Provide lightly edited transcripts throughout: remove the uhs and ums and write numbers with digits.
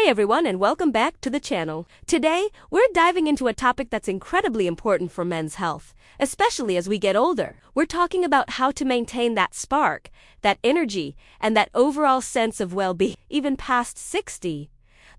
Hey everyone, and welcome back to the channel. Today, we're diving into a topic that's incredibly important for men's health, especially as we get older. We're talking about how to maintain that spark, that energy, and that overall sense of well-being, even past 60.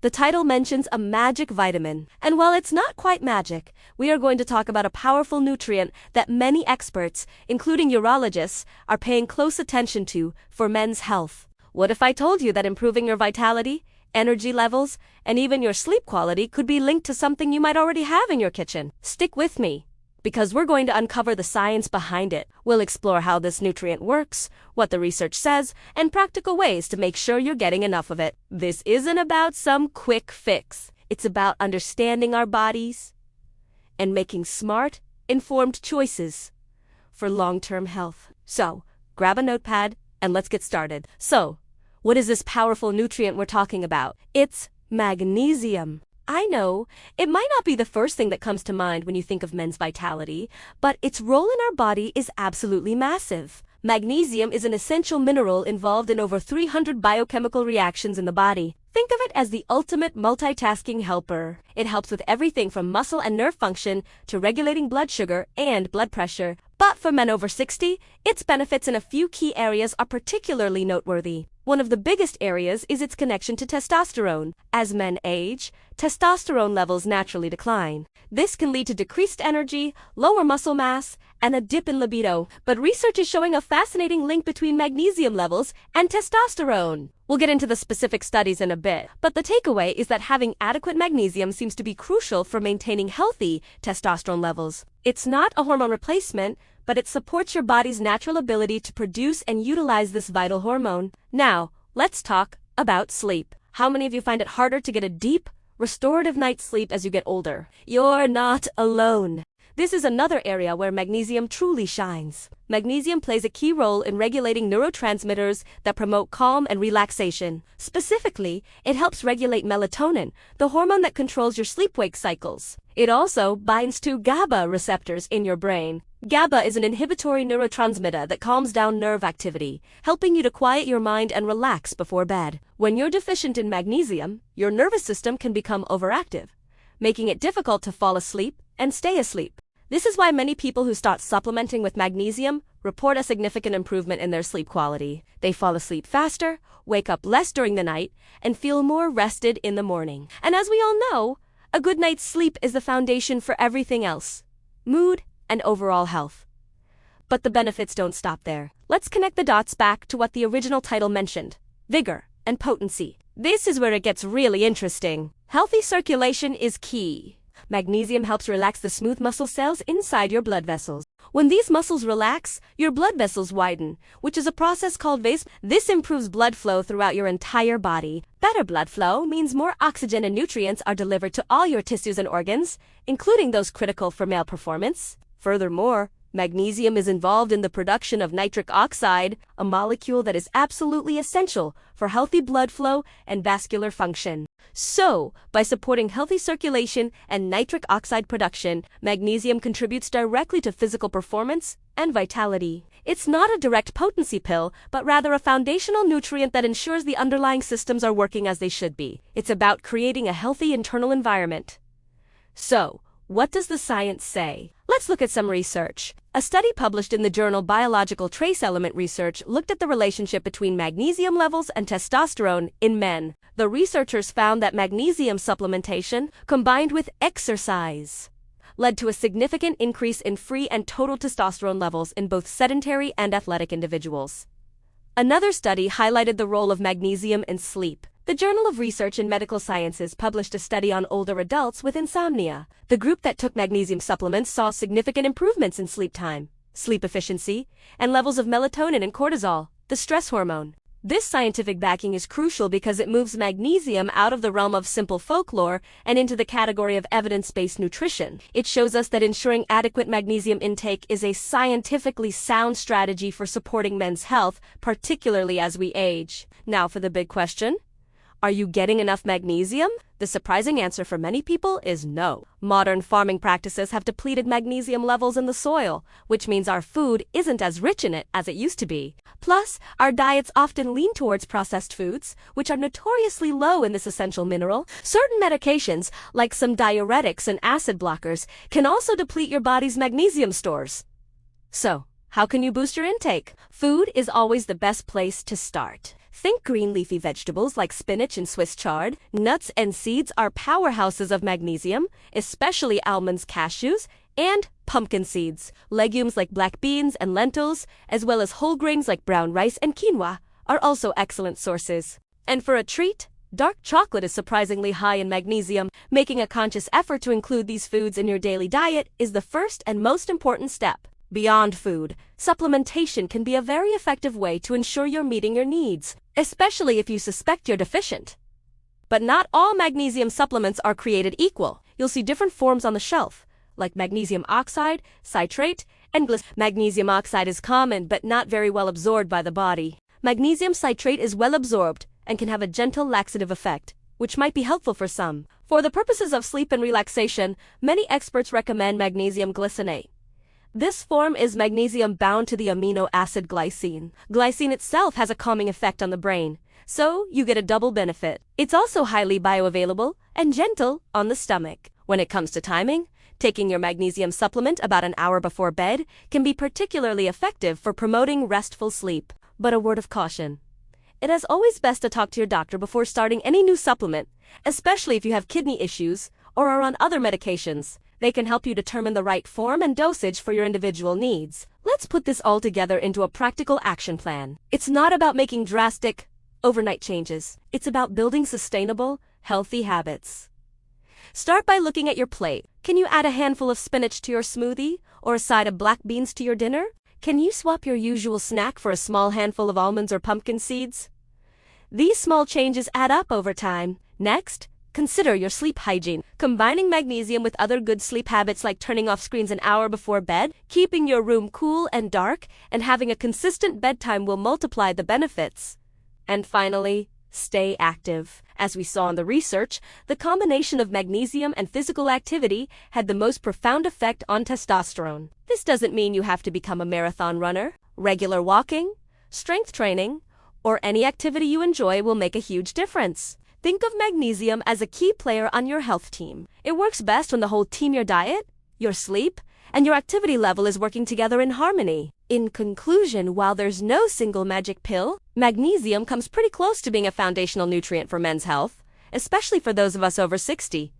The title mentions a magic vitamin, and while it's not quite magic, we are going to talk about a powerful nutrient that many experts, including urologists, are paying close attention to for men's health. What if I told you that improving your vitality, energy levels, and even your sleep quality could be linked to something you might already have in your kitchen? Stick with me, because we're going to uncover the science behind it. We'll explore how this nutrient works, what the research says, and practical ways to make sure you're getting enough of it. This isn't about some quick fix. It's about understanding our bodies and making smart, informed choices for long-term health. So, grab a notepad and let's get started. So, what is this powerful nutrient we're talking about? It's magnesium. I know, it might not be the first thing that comes to mind when you think of men's vitality, but its role in our body is absolutely massive. Magnesium is an essential mineral involved in over 300 biochemical reactions in the body. Think of it as the ultimate multitasking helper. It helps with everything from muscle and nerve function to regulating blood sugar and blood pressure. But for men over 60, its benefits in a few key areas are particularly noteworthy. One of the biggest areas is its connection to testosterone. As men age, testosterone levels naturally decline. This can lead to decreased energy, lower muscle mass, and a dip in libido. But research is showing a fascinating link between magnesium levels and testosterone. We'll get into the specific studies in a bit, but the takeaway is that having adequate magnesium seems to be crucial for maintaining healthy testosterone levels. It's not a hormone replacement, but it supports your body's natural ability to produce and utilize this vital hormone. Now, let's talk about sleep. How many of you find it harder to get a deep, restorative night's sleep as you get older? You're not alone. This is another area where magnesium truly shines. Magnesium plays a key role in regulating neurotransmitters that promote calm and relaxation. Specifically, it helps regulate melatonin, the hormone that controls your sleep-wake cycles. It also binds to GABA receptors in your brain. GABA is an inhibitory neurotransmitter that calms down nerve activity, helping you to quiet your mind and relax before bed. When you're deficient in magnesium, your nervous system can become overactive, making it difficult to fall asleep and stay asleep. This is why many people who start supplementing with magnesium report a significant improvement in their sleep quality. They fall asleep faster, wake up less during the night, and feel more rested in the morning. And as we all know, a good night's sleep is the foundation for everything else: mood and overall health. But the benefits don't stop there. Let's connect the dots back to what the original title mentioned: Vigor and Potency. This is where it gets really interesting. Healthy circulation is key. Magnesium helps relax the smooth muscle cells inside your blood vessels. When these muscles relax, your blood vessels widen, which is a process called vasodilation. This improves blood flow throughout your entire body. Better blood flow means more oxygen and nutrients are delivered to all your tissues and organs, including those critical for male performance. Furthermore, magnesium is involved in the production of nitric oxide, a molecule that is absolutely essential for healthy blood flow and vascular function. So, by supporting healthy circulation and nitric oxide production, magnesium contributes directly to physical performance and vitality. It's not a direct potency pill, but rather a foundational nutrient that ensures the underlying systems are working as they should be. It's about creating a healthy internal environment. So, what does the science say? Let's look at some research. A study published in the journal Biological Trace Element Research looked at the relationship between magnesium levels and testosterone in men. The researchers found that magnesium supplementation, combined with exercise, led to a significant increase in free and total testosterone levels in both sedentary and athletic individuals. Another study highlighted the role of magnesium in sleep. The Journal of Research in Medical Sciences published a study on older adults with insomnia. The group that took magnesium supplements saw significant improvements in sleep time, sleep efficiency, and levels of melatonin and cortisol, the stress hormone. This scientific backing is crucial because it moves magnesium out of the realm of simple folklore and into the category of evidence-based nutrition. It shows us that ensuring adequate magnesium intake is a scientifically sound strategy for supporting men's health, particularly as we age. Now for the big question: Are you getting enough magnesium? The surprising answer for many people is no. Modern farming practices have depleted magnesium levels in the soil, which means our food isn't as rich in it as it used to be. Plus, our diets often lean towards processed foods, which are notoriously low in this essential mineral. Certain medications, like some diuretics and acid blockers, can also deplete your body's magnesium stores. So, how can you boost your intake? Food is always the best place to start. Think green leafy vegetables like spinach and Swiss chard. Nuts and seeds are powerhouses of magnesium, especially almonds, cashews, and pumpkin seeds. Legumes like black beans and lentils, as well as whole grains like brown rice and quinoa, are also excellent sources. And for a treat, dark chocolate is surprisingly high in magnesium. Making a conscious effort to include these foods in your daily diet is the first and most important step. Beyond food, supplementation can be a very effective way to ensure you're meeting your needs, especially if you suspect you're deficient. But not all magnesium supplements are created equal. You'll see different forms on the shelf, like magnesium oxide, citrate, and glycerin. Magnesium oxide is common but not very well absorbed by the body. Magnesium citrate is well absorbed and can have a gentle laxative effect, which might be helpful for some. For the purposes of sleep and relaxation, many experts recommend magnesium glycinate. This form is magnesium bound to the amino acid glycine. Glycine itself has a calming effect on the brain, so you get a double benefit. It's also highly bioavailable and gentle on the stomach. When it comes to timing, taking your magnesium supplement about an hour before bed can be particularly effective for promoting restful sleep. But a word of caution. It is always best to talk to your doctor before starting any new supplement, especially if you have kidney issues or are on other medications. They can help you determine the right form and dosage for your individual needs. Let's put this all together into a practical action plan. It's not about making drastic, overnight changes. It's about building sustainable, healthy habits. Start by looking at your plate. Can you add a handful of spinach to your smoothie or a side of black beans to your dinner? Can you swap your usual snack for a small handful of almonds or pumpkin seeds? These small changes add up over time. Next, consider your sleep hygiene. Combining magnesium with other good sleep habits like turning off screens an hour before bed, keeping your room cool and dark, and having a consistent bedtime will multiply the benefits. And finally, stay active. As we saw in the research, the combination of magnesium and physical activity had the most profound effect on testosterone. This doesn't mean you have to become a marathon runner. Regular walking, strength training, or any activity you enjoy will make a huge difference. Think of magnesium as a key player on your health team. It works best when the whole team, your diet, your sleep, and your activity level is working together in harmony. In conclusion, while there's no single magic pill, magnesium comes pretty close to being a foundational nutrient for men's health, especially for those of us over 60.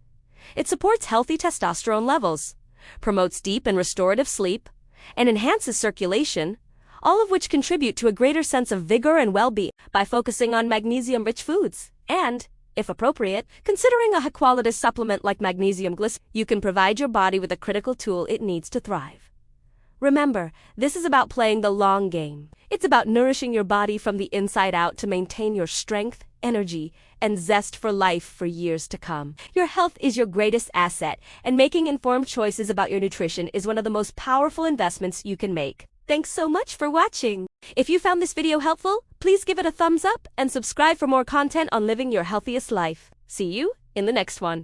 It supports healthy testosterone levels, promotes deep and restorative sleep, and enhances circulation, all of which contribute to a greater sense of vigor and well-being. By focusing on magnesium-rich foods and, if appropriate, considering a high-quality supplement like magnesium glycinate, you can provide your body with the critical tool it needs to thrive. Remember, this is about playing the long game. It's about nourishing your body from the inside out to maintain your strength, energy, and zest for life for years to come. Your health is your greatest asset, and making informed choices about your nutrition is one of the most powerful investments you can make. Thanks so much for watching. If you found this video helpful, please give it a thumbs up and subscribe for more content on living your healthiest life. See you in the next one.